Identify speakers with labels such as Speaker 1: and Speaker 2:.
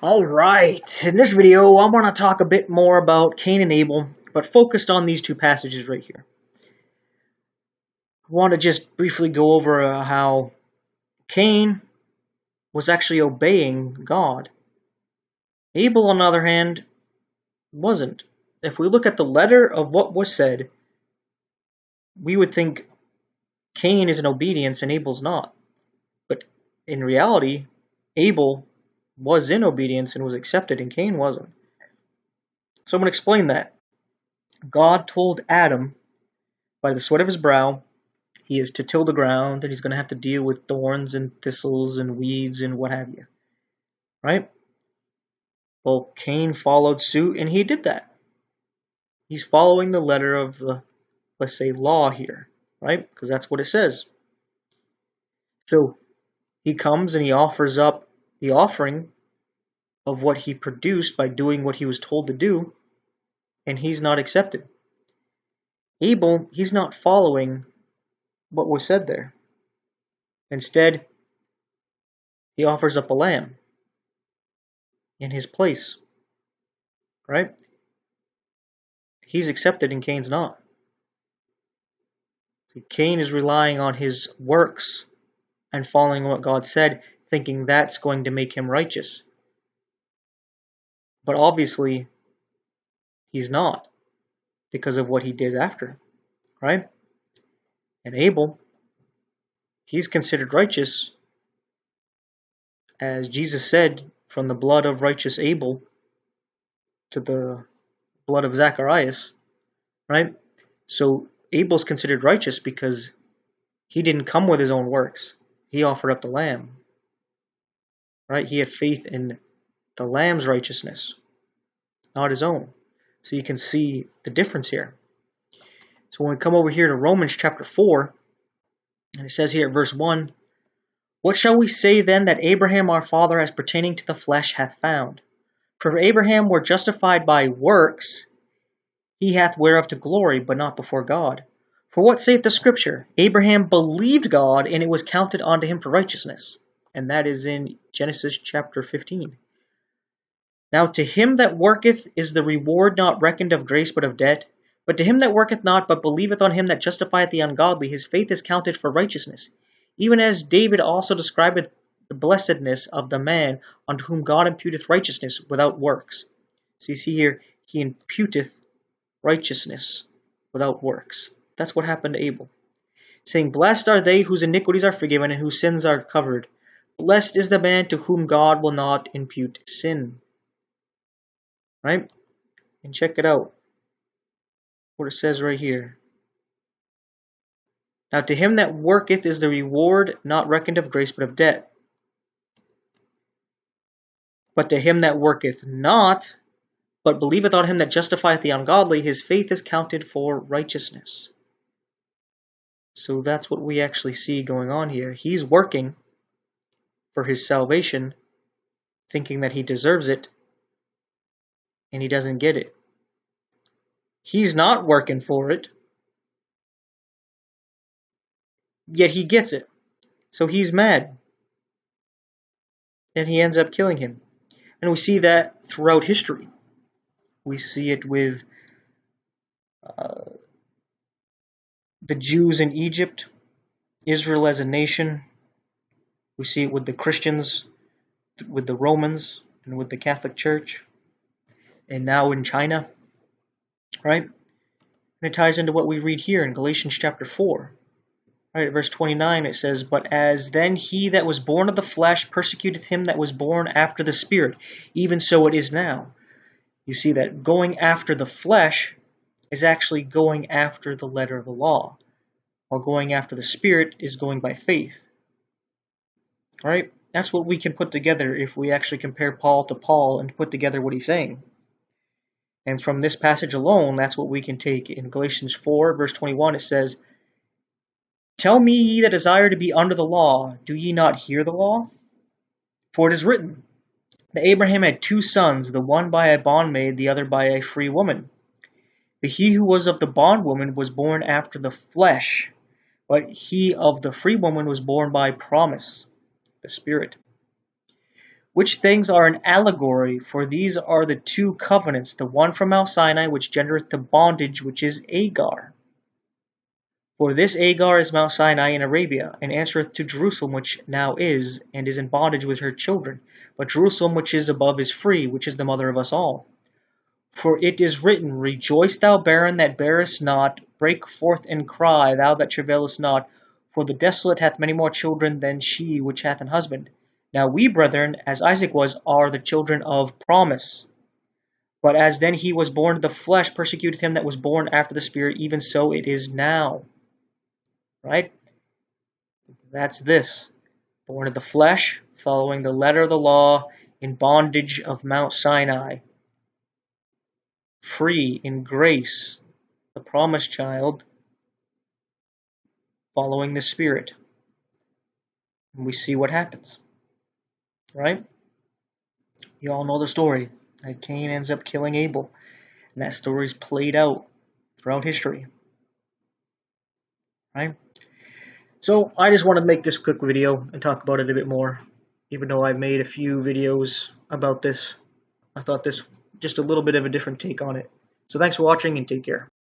Speaker 1: Alright, in this video I want to talk a bit more about Cain and Abel, but focused on these two passages right here. I want to just briefly go over how Cain was actually obeying God. Abel, on the other hand, wasn't. If we look at the letter of what was said, we would think Cain is in obedience and Abel's not. But in reality, Abel was in obedience and was accepted, and Cain wasn't. So I'm going to explain that. God told Adam, by the sweat of his brow, he is to till the ground, and he's going to have to deal with thorns and thistles and weeds and what have you. Right? Well, Cain followed suit, and he did that. He's following the letter of the, let's say, law here. Right? Because that's what it says. So he comes and he offers up the offering of what he produced by doing what he was told to do, and he's not accepted. Abel, he's not following what was said there. Instead, he offers up a lamb in his place. Right? He's accepted and Cain's not. Cain is relying on his works and following what God said, thinking that's going to make him righteous. But obviously, he's not, because of what he did after. Right? And Abel, he's considered righteous, as Jesus said, from the blood of righteous Abel to the blood of Zacharias. Right? So Abel's considered righteous because he didn't come with his own works. He offered up the lamb. Right? He had faith in the lamb's righteousness, not his own. So you can see the difference here. So when we come over here to Romans chapter 4, and it says here at verse 1, "What shall we say then that Abraham our father as pertaining to the flesh hath found? For if Abraham were justified by works, he hath whereof to glory, but not before God. For what saith the Scripture? Abraham believed God, and it was counted unto him for righteousness." And that is in Genesis chapter 15. "Now to him that worketh is the reward not reckoned of grace but of debt. But to him that worketh not, but believeth on him that justifieth the ungodly, his faith is counted for righteousness. Even as David also describeth the blessedness of the man unto whom God imputeth righteousness without works." So you see here, he imputeth righteousness without works. That's what happened to Abel. Saying, "Blessed are they whose iniquities are forgiven and whose sins are covered. Blessed is the man to whom God will not impute sin." Right? And check it out. What it says right here. "Now to him that worketh is the reward not reckoned of grace but of debt. But to him that worketh not, but believeth on him that justifieth the ungodly, his faith is counted for righteousness." So that's what we actually see going on here. He's working for his salvation, thinking that he deserves it, and he doesn't get it. He's not working for it, yet he gets it. So he's mad, and he ends up killing him. And we see that throughout history. We see it with the Jews in Egypt, Israel as a nation. We see it with the Christians, with the Romans, and with the Catholic Church, and now in China. Right? And it ties into what we read here in Galatians chapter 4. Right, at verse 29 it says, "But as then he that was born of the flesh persecuteth him that was born after the Spirit, even so it is now." You see that going after the flesh is actually going after the letter of the law, while going after the Spirit is going by faith. Right? That's what we can put together if we actually compare Paul to Paul and put together what he's saying. And from this passage alone, that's what we can take. In Galatians 4, verse 21, it says, "Tell me, ye that desire to be under the law, do ye not hear the law? For it is written, that Abraham had two sons, the one by a bondmaid, the other by a free woman. But he who was of the bondwoman was born after the flesh, but he of the free woman was born by promise, the Spirit. which things are an allegory, for these are the two covenants, the one from Mount Sinai, which gendereth the bondage, which is Agar. For this Agar is Mount Sinai in Arabia, and answereth to Jerusalem, which now is, and is in bondage with her children. But Jerusalem, which is above, is free, which is the mother of us all. For it is written, Rejoice, thou barren that bearest not, break forth and cry, thou that travailest not, for the desolate hath many more children than she which hath an husband. Now we, brethren, as Isaac was, are the children of promise. But as then he was born of the flesh, persecuted him that was born after the Spirit, even so it is now. Right? That's this. Born of the flesh, following the letter of the law, in bondage of Mount Sinai. Free in grace, the promised child, following the Spirit. And we see what happens. Right? You all know the story. That Cain ends up killing Abel. And that story's played out throughout history. Right? So I just wanted to make this quick video and talk about it a bit more. Even though I've made a few videos about this, I thought this just a little bit of a different take on it. So thanks for watching and take care.